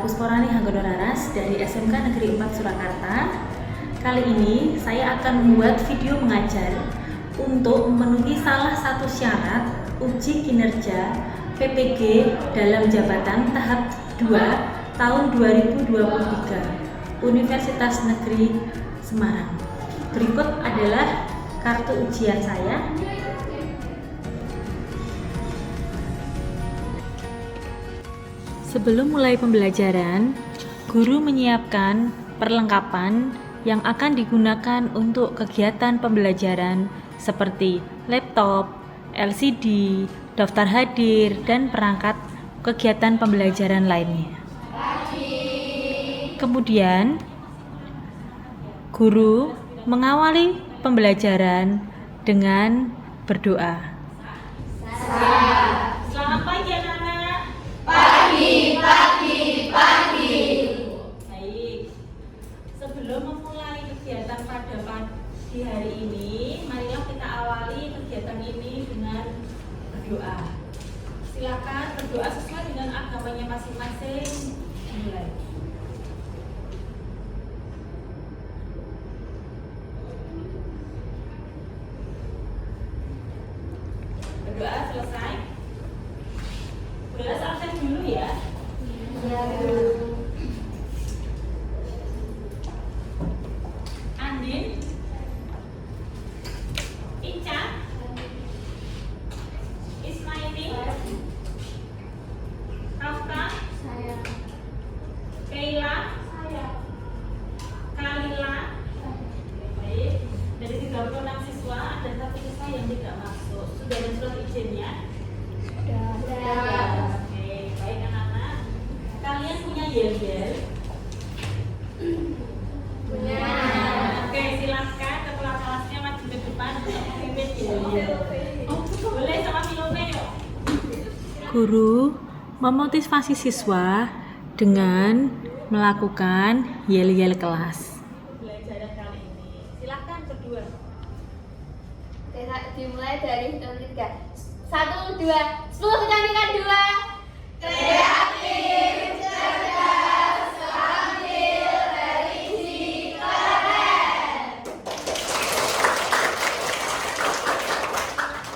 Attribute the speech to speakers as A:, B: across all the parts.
A: saya Pusparani Hanggodoraras dari SMK Negeri 4 Surakarta. Kali ini saya akan membuat video mengajar untuk memenuhi salah satu syarat uji kinerja PPG dalam jabatan tahap 2 tahun 2023 Universitas Negeri Semarang. Berikut adalah kartu ujian saya. Sebelum mulai pembelajaran, guru menyiapkan perlengkapan yang akan digunakan untuk kegiatan pembelajaran seperti laptop, LCD, daftar hadir, dan perangkat kegiatan pembelajaran lainnya. Kemudian, guru mengawali pembelajaran dengan berdoa. Selamat pagi anak-anak.
B: Pagi.
A: Baik. Sebelum memulai kegiatan pada pagi hari ini, marilah kita awali kegiatan ini dengan berdoa. Silakan berdoa sesuai dengan agamanya masing-masing. Mulai. Berdoa selesai. Berdoa absen dulu ya. Andin, Ica, Ismaili, Kafka, Keila, Kalila. Baik. Dari 36 siswa ada satu siswa yang tidak masuk. Sudah ada surat izinnya? Oke, baik anak-anak. Kalian punya yel-yel?
B: Punya.
A: Oke, silakan kepala kelasnya maju ke depan untuk memimpin yel-yel. Boleh sama Filope yuk. Guru memotivasi siswa dengan melakukan yel-yel kelas. Pembelajaran kali ini. Silakan berdua.
B: Dimulai dari hitung 3. 1, 2, 10 kecantikan 2. Kreatif, cerdas, terampil, religi, keren.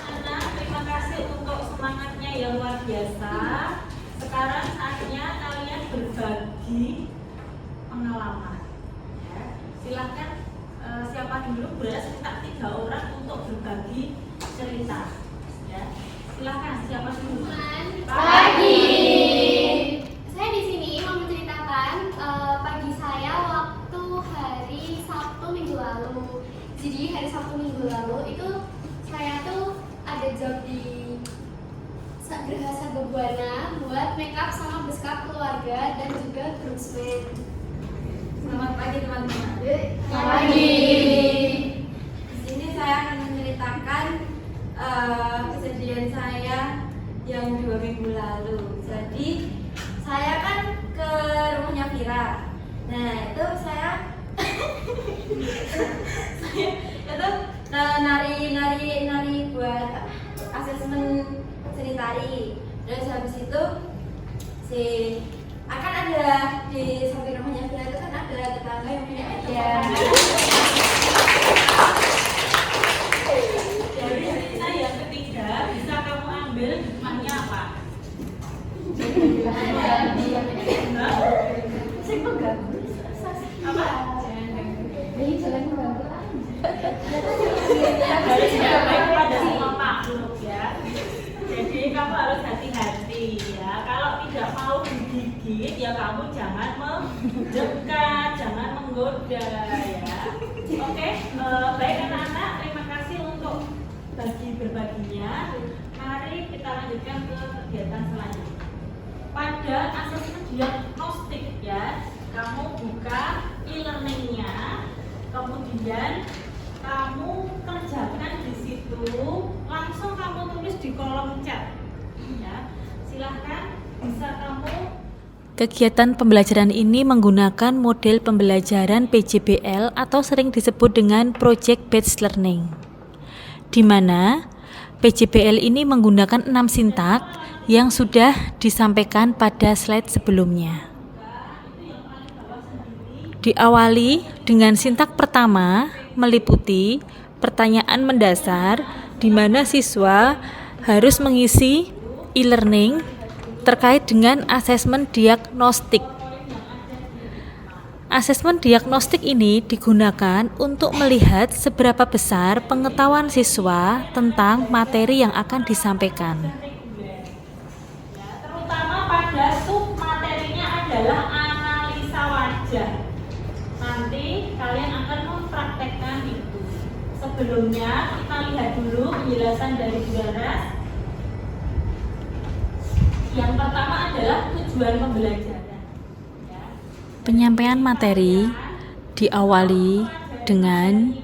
A: Anak, terima kasih untuk semangatnya yang luar biasa. Sekarang saatnya kalian berbagi pengalaman. Ya. Silakan siapa dulu bercerita 3 orang untuk berbagi cerita. Ya. Silakan siapa dulu?
B: Pagi. Saya di sini mau menceritakan pagi saya waktu hari Sabtu minggu lalu. Jadi hari Sabtu minggu lalu itu saya tuh ada job di Geraha Sababwana buat makeup sama beskap keluarga dan juga groomsmen.
C: Selamat pagi teman-teman.
B: Selamat pagi.
C: Di sini saya akan menceritakan kejadian saya yang 2 minggu lalu. Jadi saya kan ke rumahnya Vira. Nah itu saya nari buat asesmen seni tari. Terus habis itu akan ada di samping rumahnya Vira itu kan ada tetangga yang punya dia.
A: Dari cerita yang ketiga bisa kamu ambil hikmahnya apa? Apa? Harus baik pada semua makhluk ya. Jadi kamu harus hati-hati ya. Kalau tidak mau digigit ya kamu jangan mendekat, jangan menggoda ya. Oke, baik anak-anak, terima kasih untuk berbaginya. Mari kita lanjutkan ke kegiatan selanjutnya. Pada asesmen diagnostik ya, kamu buka e-learningnya, kemudian kamu kerjakan di situ, langsung kamu tulis di kolom chat. Ya, silahkan bisa kamu. Kegiatan pembelajaran ini menggunakan model pembelajaran PJBL atau sering disebut dengan Project Based Learning, di mana PJBL ini menggunakan 6 sintak yang sudah disampaikan pada slide sebelumnya.
D: Diawali dengan sintak pertama meliputi pertanyaan mendasar di mana siswa harus mengisi e-learning terkait dengan asesmen diagnostik. Asesmen diagnostik ini digunakan untuk melihat seberapa besar pengetahuan siswa tentang materi yang akan disampaikan.
A: Terutama pada sub materinya adalah analisa wajah. Nanti kalian akan mempraktekkan itu. Sebelumnya kita lihat dulu penjelasan dari Bu Danas. Yang pertama adalah tujuan pembelajaran.
D: Penyampaian materi diawali dengan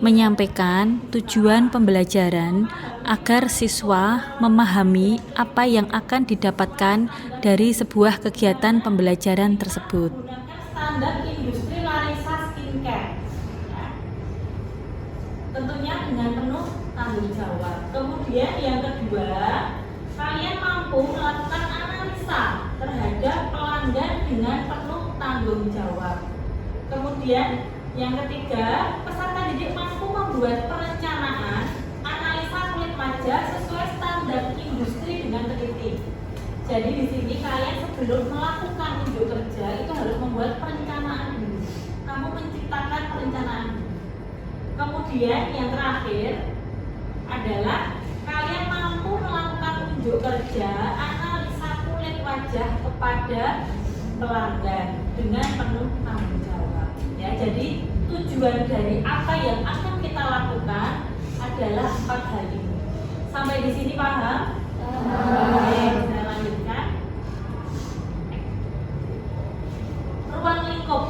D: menyampaikan tujuan pembelajaran agar siswa memahami apa yang akan didapatkan dari sebuah kegiatan pembelajaran tersebut.
A: Standar industri Larissa Skincare, ya. Tentunya dengan penuh tanggung jawab. Kemudian yang kedua, kalian mampu melakukan analisa terhadap pelanggan dengan penuh tanggung jawab. Kemudian yang ketiga, peserta didik mampu membuat perencanaan analisa kulit wajah sesuai standar industri dengan teliti. Jadi di sini kalian sebelum melakukan unjuk kerja itu harus membuat perencanaan dulu. Kamu menciptakan perencanaan dulu. Kemudian yang terakhir adalah kalian mampu melakukan unjuk kerja analisa kulit wajah kepada pelanggan dengan penuh tanggung jawab. Ya, jadi tujuan dari apa yang akan kita lakukan adalah 4 hal ini. Sampai di sini paham? Oke, saya lanjutkan. Ruang lingkup.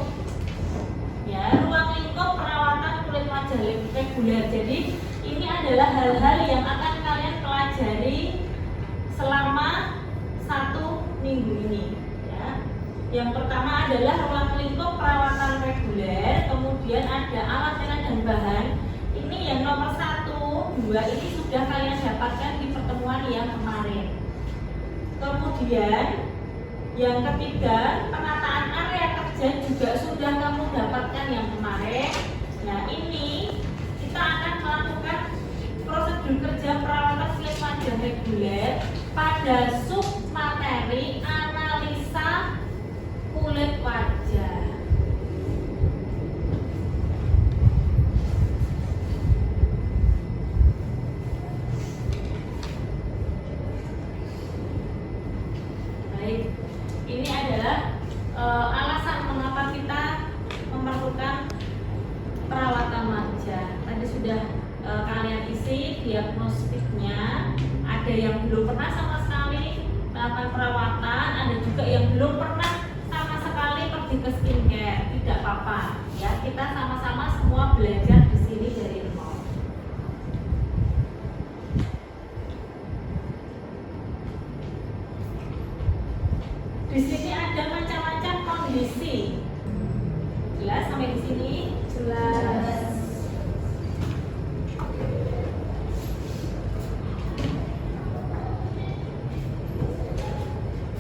A: Ya, ruang lingkup perawatan kulit wajah reguler. Jadi ini adalah hal-hal yang akan kalian pelajari selama 1 minggu ini. Yang pertama adalah ruang lingkup perawatan reguler, kemudian ada alat cairan dan bahan. Ini yang nomor 1, 2 ini sudah kalian dapatkan di pertemuan yang kemarin. Kemudian yang ketiga, penataan area kerja juga sudah kamu dapatkan yang kemarin. Nah ini kita akan melakukan prosedur kerja perawatan kulit wajah reguler pada sub materi analisa kulit wajah. Baik, ini adalah alasan mengapa kita memerlukan perawatan wajah. Tadi sudah kalian isi diagnostiknya. Ada yang belum pernah sama sekali melakukan perawatan, ada juga yang belum pernah pergi ke skincare. Tidak apa-apa ya, kita sama-sama semua belajar di sini dari nol. Di sini ada macam-macam kondisi. Jelas sampai di sini? Jelas.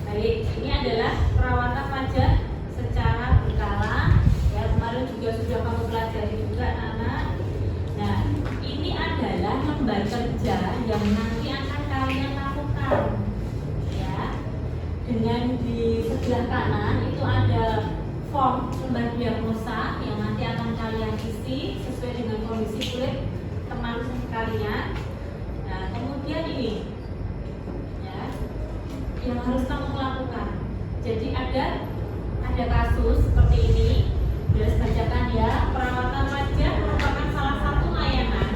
A: Baik, ini adalah perawatan wajah secara berkala. Ya, kemarin juga sudah kamu pelajari juga, anak. Nah, ini adalah lembar kerja yang nanti akan kalian lakukan. Ya, dengan di sebelah kanan itu ada form lembar diagnosa yang nanti akan kalian isi sesuai dengan kondisi kulit teman sekalian. Nah, kemudian ini, ya, yang harus kamu lakukan. Jadi ada kasus seperti ini. Jelas bacakan ya. Perawatan wajah merupakan salah satu layanan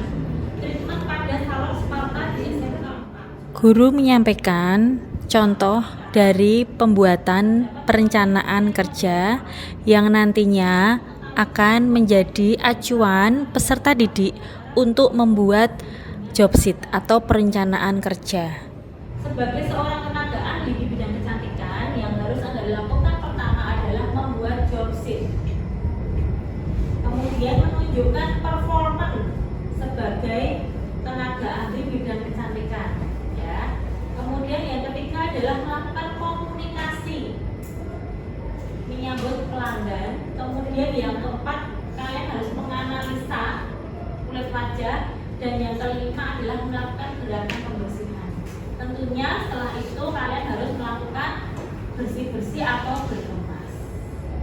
A: treatment pada salon Sparta di SMK 4.
D: Guru menyampaikan contoh dari pembuatan perencanaan kerja yang nantinya akan menjadi acuan peserta didik untuk membuat job sheet atau perencanaan kerja.
A: Sebagai seorang tenaga ahli di bidang kecantikan, yang harus Anda lakukan pertama adalah membuat job sheet. Kemudian menunjukkan performance sebagai tenaga ahli bidang kecantikan. Kemudian yang ketiga adalah melakukan komunikasi. Ini menyambut pelanggan. Kemudian yang keempat, kalian harus menganalisa kulit wajah. Dan yang kelima adalah melakukan gerakan pembersihan. Tentunya setelah itu kalian harus melakukan bersih-bersih atau berkemas.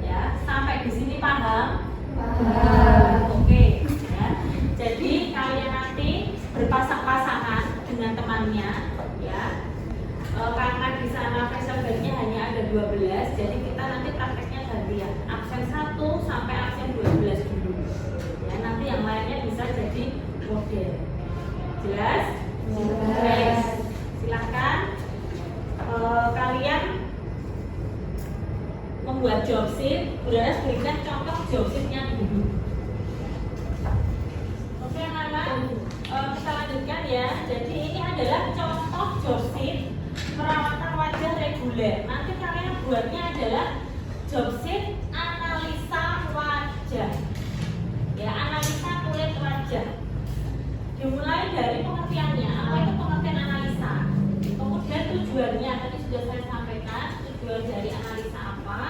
A: Ya, sampai di sini paham? Oke, ya. Jadi kalian nanti berpasang-pasangan dengan temannya, ya. Karena di sana facial bed-nya hanya ada 12, jadi kita nanti prakteknya gantian. Absen 1 sampai absen 12 dulu. Ya, nanti yang lainnya bisa jadi model. Jelas? Jelas. Silahkan kalian membuat job sheet. Udah berikan contoh job sheet-nya dulu. Oke anak-anak, kita lanjutkan ya. Jadi ini adalah contoh job sheet perawatan wajah reguler. Nanti kalian buatnya adalah job sheet analisa wajah. Ya, analisa kulit wajah. Dimulai dari pengertiannya. Apa itu pengertian analisa? Kemudian tujuannya tadi sudah saya sampaikan. Tujuan dari analisa apa?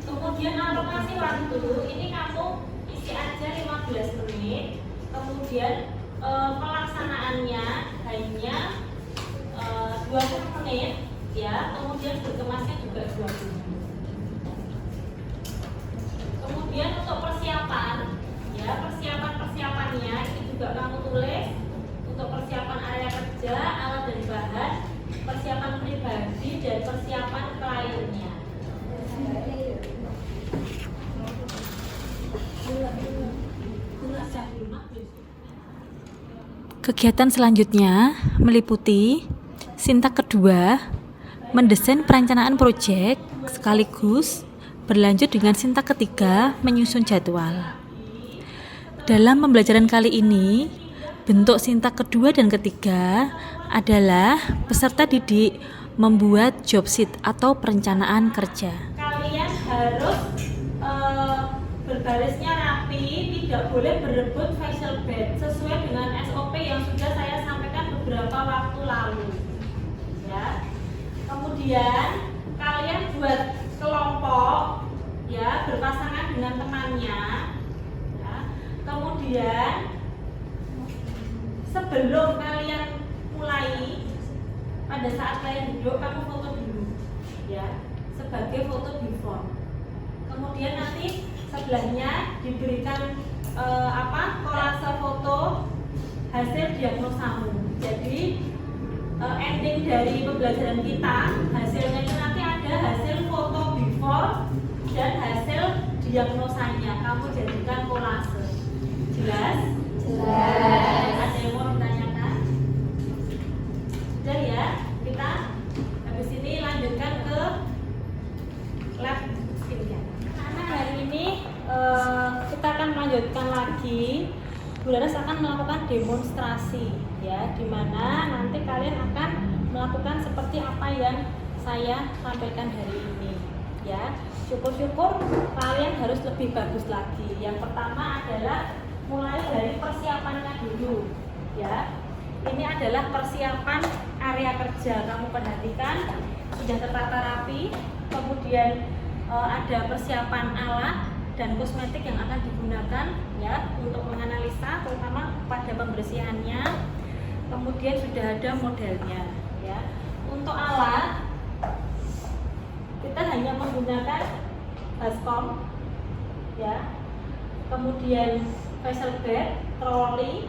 A: Kemudian alokasi waktu. Ini kamu isi aja 15 menit. Kemudian pelaksanaannya hanya 20 menit, ya. Kemudian berkemasnya juga 20 menit. Kemudian untuk persiapan, ya, persiapannya ini juga kamu tulis untuk persiapan area kerja, alat dan bahan, persiapan pribadi dan persiapan kliennya.
D: Kegiatan selanjutnya meliputi sintak kedua, mendesain perencanaan proyek sekaligus berlanjut dengan sintak ketiga, menyusun jadwal. Dalam pembelajaran kali ini, bentuk sintak kedua dan ketiga adalah peserta didik membuat job sheet atau perencanaan kerja.
A: Kalian harus berbarisnya rapi, tidak boleh berebut facial bed sesuai dengan SOP yang sudah saya sampaikan beberapa waktu lalu. Ya. Kemudian kalian buat kelompok, ya, berpasangan dengan temannya. Ya. Kemudian sebelum kalian mulai, pada saat kalian duduk, kamu foto dulu, ya, sebagai foto before. Kemudian nanti sebelahnya diberikan kolase foto hasil diagnosamu. Jadi ending dari pembelajaran kita, hasilnya itu nanti ada hasil foto before dan hasil diagnosanya. Kamu jadikan kolase. Jelas? Jelas. Ada yang mau ditanyakan? Sudah ya, kita habis ini lanjutkan ke lab skincare. Karena hari ini kita akan melanjutkan lagi. Bu Laras akan melakukan demonstrasi, ya, di mana nanti kalian akan melakukan seperti apa yang saya sampaikan hari ini, ya. Syukur-syukur kalian harus lebih bagus lagi. Yang pertama adalah mulai dari persiapannya dulu, ya. Ini adalah persiapan area kerja. Kamu perhatikan sudah tertata rapi. Kemudian ada persiapan alat dan kosmetik yang akan digunakan, ya, untuk menganalisa terutama pada pembersihannya. Kemudian sudah ada modelnya, ya. Untuk alat kita hanya menggunakan baskom, ya. Kemudian facial bed, troli,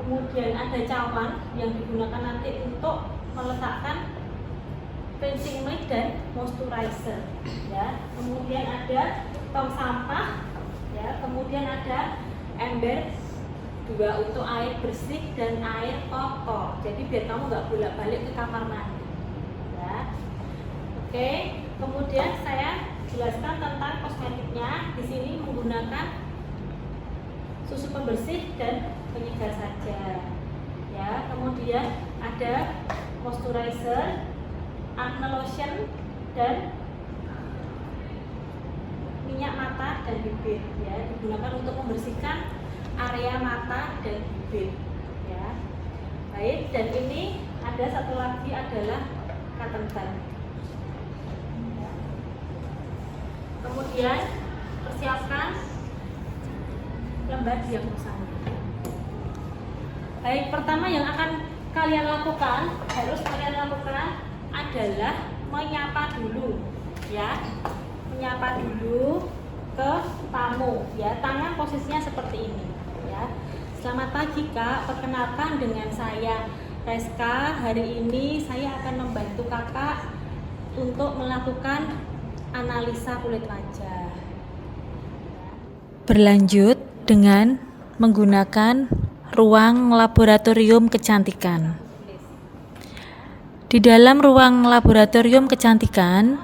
A: kemudian ada cawan yang digunakan nanti untuk meletakkan cleansing milk dan moisturizer, ya. Kemudian ada tong sampah, ya. Kemudian ada ember 2 untuk air bersih dan air kotor. Jadi biar kamu nggak bolak-balik ke kamar mandi, ya. Oke. Kemudian saya jelaskan tentang kosmetiknya. Di sini menggunakan susu pembersih dan penyegar saja, ya. Kemudian ada moisturizer, acne lotion dan minyak mata dan bibir, ya, digunakan untuk membersihkan area mata dan bibir, ya. Baik, dan ini ada satu lagi adalah cotton bud. Kemudian persiapkan lembar diagnosanya. Baik, pertama yang akan kalian lakukan, harus kalian lakukan adalah menyapa dulu, ya. Menyapa dulu ke tamu, ya. Tangan posisinya seperti ini, ya. Selamat pagi Kak, perkenalkan dengan saya Reska. Hari ini saya akan membantu Kakak untuk melakukan analisa kulit wajah.
D: Berlanjut dengan menggunakan ruang laboratorium kecantikan. Di dalam ruang laboratorium kecantikan,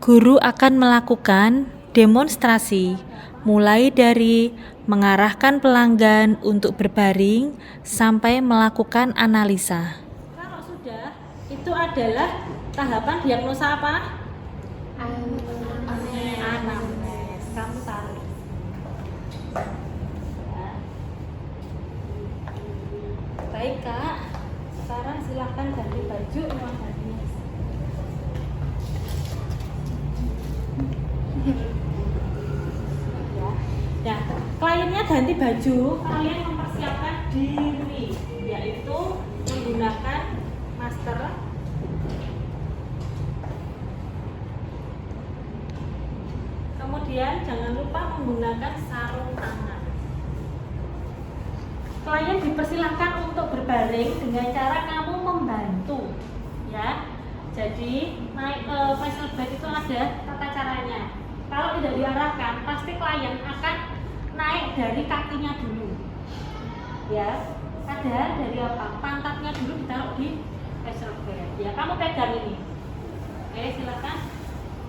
D: guru akan melakukan demonstrasi mulai dari mengarahkan pelanggan untuk berbaring sampai melakukan analisa.
A: Kalau sudah, itu adalah tahapan diagnosa apa? Anamnes. Kamu tarik. Ya. Baik Kak, sekarang silakan ganti baju ruang gantinya. Ya, kliennya ganti baju, kalian mempersiapkan diri, yaitu menggunakan masker. Kemudian jangan lupa menggunakan sarung tangan. Klien dipersilahkan untuk berbaring dengan cara kamu membantu, ya. Jadi naik facial bed itu ada tata caranya. Kalau tidak diarahkan, pasti klien akan naik dari kakinya dulu, ya. Ada dari apa? Pantatnya dulu ditaruh di facial bed, ya. Kamu pegang ini. Oke, silakan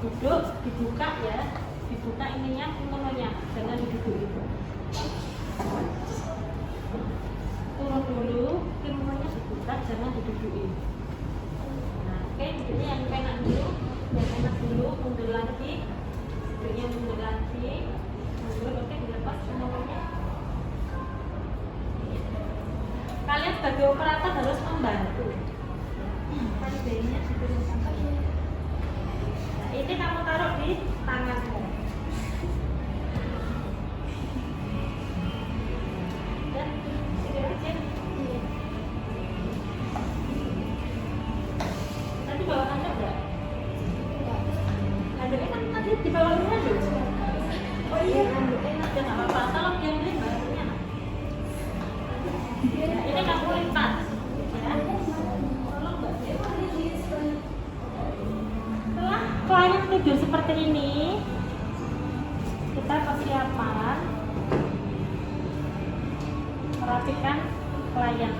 A: duduk, dibuka ya. Dibuka ininya, kimononya, jangan diduduki. Turun dulu, kimononya dibuka, jangan diduduki. Nah, oke, duduknya yang enak dulu, yang enak dulu, mundur lagi, duduknya mundur lagi, mundur, oke, dilepas kimononya. Kalian sebagai operator harus membantu. Tadi bayinya diturunkan. Nah, ini kamu taruh di tanganmu. Nanti bawa handuk enggak? Handuknya kan tadi di bawah ini handuk. Oh iya, handuknya nanti nggak apa-apa. Tolong diambilin handuknya. Ini kamu lipat, ya. Tolong Mbak. Setelah klien tidur seperti ini, kita persiapan merapikan klien.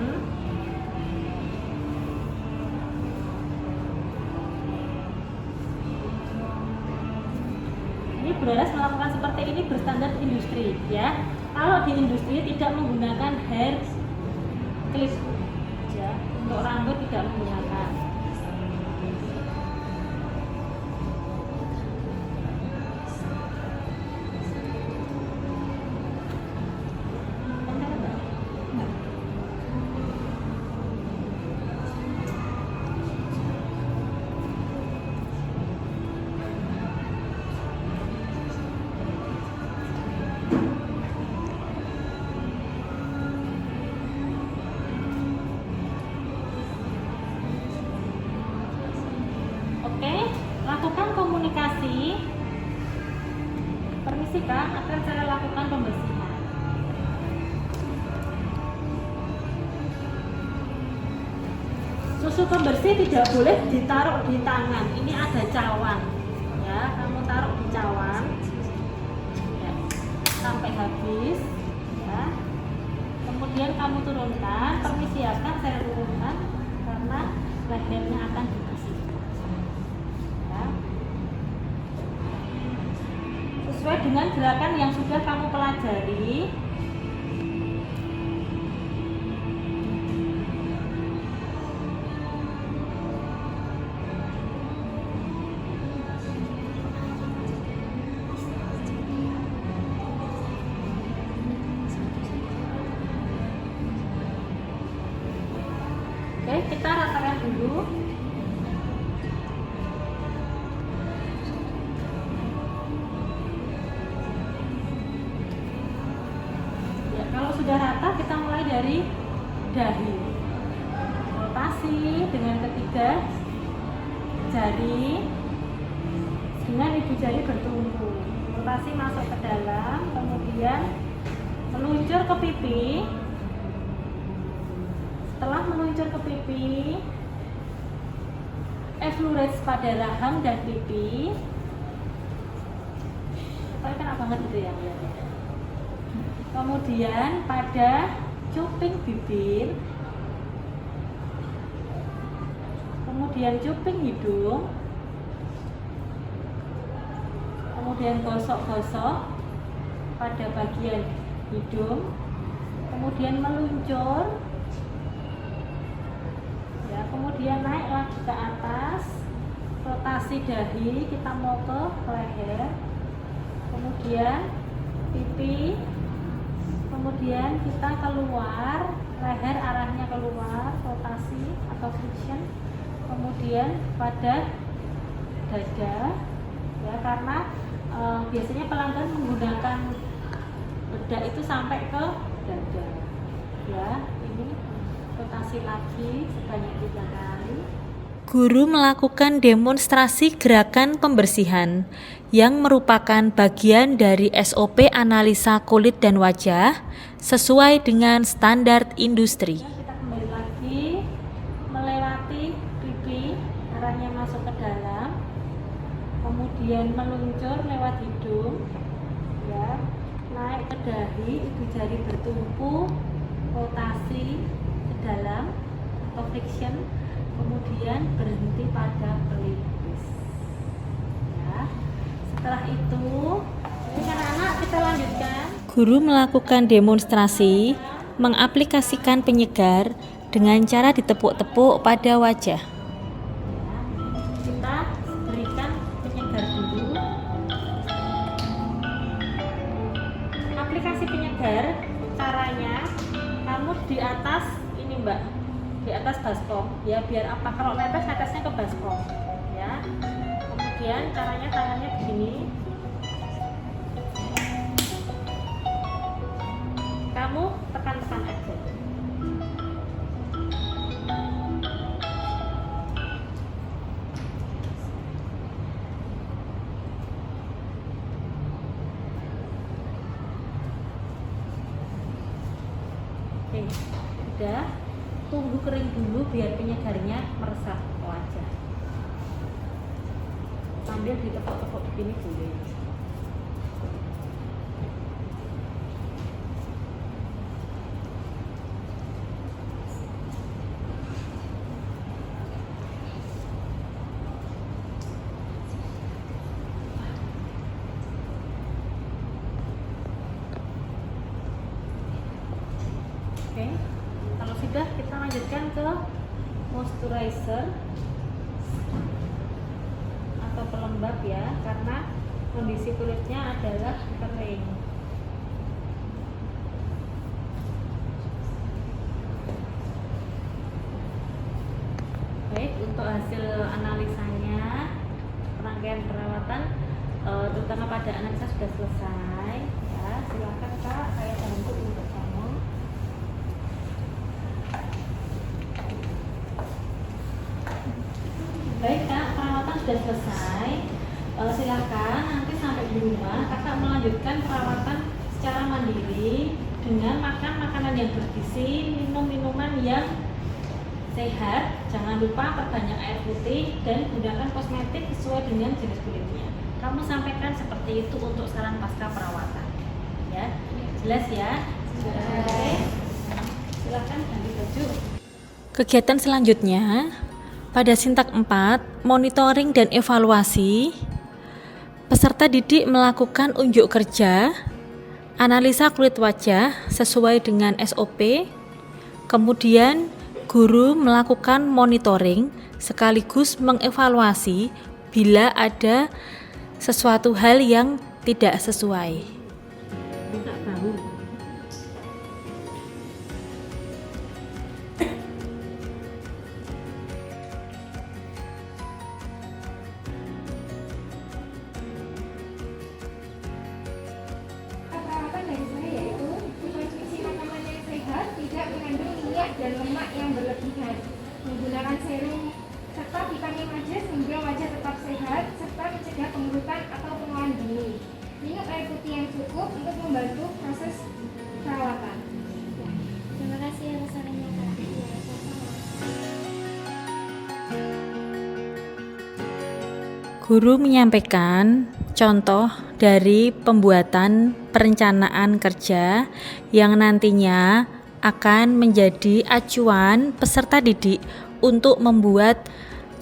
A: Ini Broras melakukan seperti ini berstandar industri, ya. Kalau di industri tidak menggunakan hair clip, ya. Untuk rambut tidak menggunakan. Lakukan komunikasi. Permisi Kak, akan saya lakukan pembersihan. Susu pembersih tidak boleh ditaruh di tangan. Ini ada cawan, ya. Kamu taruh di cawan, ya, sampai habis, ya. Kemudian kamu turunkan. Permisi akan saya turunkan karena lehernya akan dikasih. Sesuai dengan gerakan yang sudah kamu pelajari. Oke, kita ratakan dulu. sudah rata, kita mulai dari dahi. Rotasi dengan ketiga jari dengan ibu jari bertumpu. Rotasi masuk ke dalam, kemudian meluncur ke pipi. Setelah meluncur ke pipi, effleurage pada rahang dan pipi. Tapi kena banget gitu ya. Kemudian pada cuping bibir, kemudian cuping hidung, kemudian gosok-gosok pada bagian hidung, kemudian meluncur, ya, kemudian naik lagi ke atas, rotasi dahi, kita mau ke leher, kemudian pipi, kemudian kita keluar, leher arahnya keluar, rotasi atau friction, kemudian pada dada, ya, karena biasanya pelanggan menggunakan bedak itu sampai ke dada, ya. Ini rotasi lagi sebanyak 3 kali.
D: Guru melakukan demonstrasi gerakan pembersihan yang merupakan bagian dari SOP analisa kulit dan wajah sesuai dengan standar industri.
A: Kita kembali lagi melewati pipi, arahnya masuk ke dalam, kemudian meluncur lewat hidung, ya, naik ke dahi, ibu jari bertumpu, rotasi ke dalam atau friction, kemudian berhenti pada pelipis, ya. Setelah itu, ini anak-anak kita lanjutkan.
D: Guru melakukan demonstrasi mengaplikasikan penyegar dengan cara ditepuk-tepuk pada wajah.
A: Kita berikan penyegar dulu. Aplikasi penyegar caranya kamu di atas ini Mbak, di atas baskom, ya, biar apa, kalau netesnya ke baskom, ya. Kemudian caranya tangannya begini, kamu tekan-tekan aja. Oke, udah, tunggu kering dulu biar penyegarnya meresap ke wajah. Sambil ditepuk-tepuk begini boleh. Oke, kalau sudah kita lanjutkan ke moisturizer atau pelembab, ya, karena kondisi kulitnya adalah kering. Baik, untuk hasil analisanya, rangkaian perawatan terutama pada analisa sudah selesai, ya. Silakan Kak, saya bantu untuk kamu. Baik Kak, perawatan sudah selesai. Silakan nanti sampai di rumah Kakak melanjutkan perawatan secara mandiri dengan makan makanan yang bergizi, minum minuman yang sehat, jangan lupa perbanyak air putih, dan gunakan kosmetik sesuai dengan jenis kulitnya. Kamu sampaikan seperti itu untuk saran pasca perawatan, ya. Jelas ya? Oke. Silakan ganti baju.
D: Kegiatan selanjutnya pada Sintak 4, monitoring dan evaluasi. Peserta didik melakukan unjuk kerja, analisa kulit wajah sesuai dengan SOP, kemudian guru melakukan monitoring sekaligus mengevaluasi bila ada sesuatu hal yang tidak sesuai.
A: Buka bahu.
B: Perawatan dari saya yaitu mencuci mata
E: minyak dan lemak yang berlebihan, menggunakan serum serta vitamin wajah sehingga wajah tetap sehat, serta mencegah pengurutan atau penuaan dini. Minum air putih yang cukup untuk membantu proses perawatan.
B: Terima kasih atas sarannya Kak. Ya, sama-sama.
D: Guru menyampaikan contoh dari pembuatan perencanaan kerja yang nantinya akan menjadi acuan peserta didik untuk membuat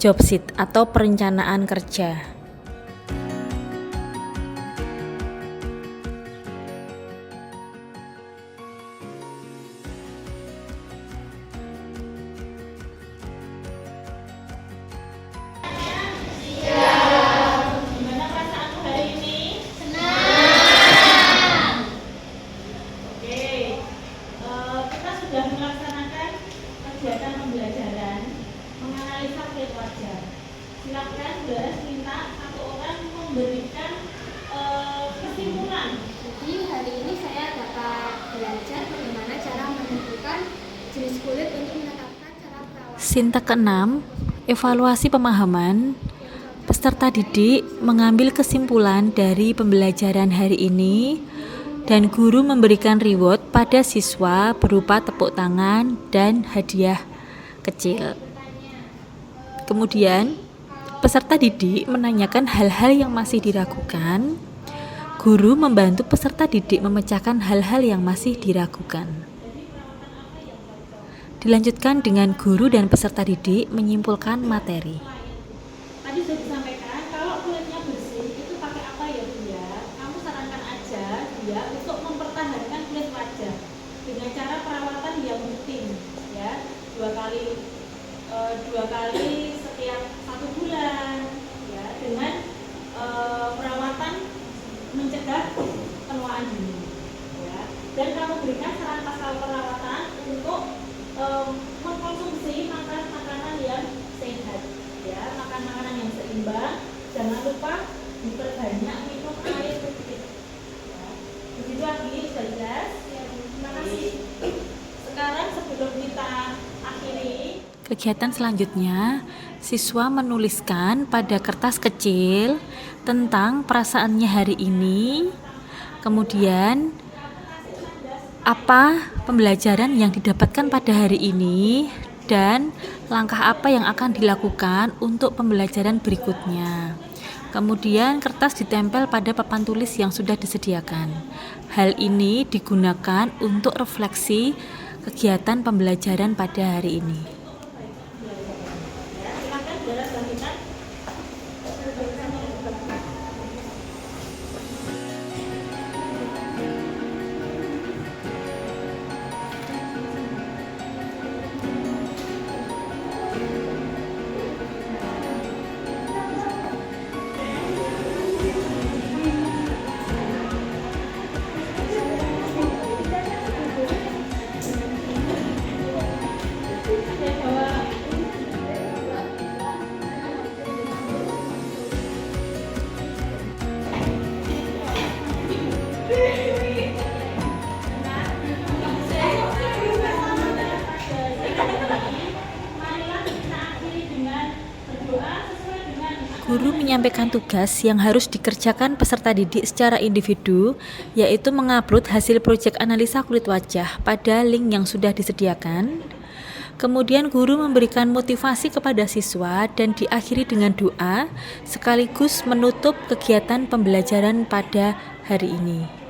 D: job sheet atau perencanaan kerja.
A: Gimana perasaanmu hari ini? Senang. Oke, kita sudah melaksanakan kegiatan pembelajaran menganalisa kulit wajah. Silakan guys, minta satu orang memberikan kesimpulan.
B: Jadi hari ini saya dapat belajar bagaimana cara menentukan jenis kulit untuk menetapkan cara perawatan.
D: Sintak ke-6, evaluasi pemahaman. Peserta didik mengambil kesimpulan dari pembelajaran hari ini dan guru memberikan reward pada siswa berupa tepuk tangan dan hadiah kecil. Kemudian, peserta didik menanyakan hal-hal yang masih diragukan. Guru membantu peserta didik memecahkan hal-hal yang masih diragukan. Dilanjutkan dengan guru dan peserta didik menyimpulkan materi.
A: Tadi sudah disampaikan, kalau kulitnya bersih itu pakai apa ya Bu ya? Kamu sarankan aja dia untuk mempertahankan kulit wajah dengan cara perawatan yang rutin ya, dua kali setiap 1 bulan ya, dengan perawatan mencegah penuaan dini ya. Dan kamu berikan saran pasal perawatan untuk mengkonsumsi makanan yang sehat ya, makan makanan yang seimbang, jangan lupa diperbanyak minum air putih ya. Begitu lagi sudah jelas ya, terima kasih. Sekarang sebelum kita akhiri
D: Kegiatan selanjutnya, siswa menuliskan pada kertas kecil tentang perasaannya hari ini, kemudian apa pembelajaran yang didapatkan pada hari ini, dan langkah apa yang akan dilakukan untuk pembelajaran berikutnya. Kemudian kertas ditempel pada papan tulis yang sudah disediakan. Hal ini digunakan untuk refleksi kegiatan pembelajaran pada hari ini.
A: silakan jelas lanjutkan.
D: Guru menyampaikan tugas yang harus dikerjakan peserta didik secara individu, yaitu mengupload hasil proyek analisa kulit wajah pada link yang sudah disediakan. Kemudian guru memberikan motivasi kepada siswa dan diakhiri dengan doa sekaligus menutup kegiatan pembelajaran pada hari ini.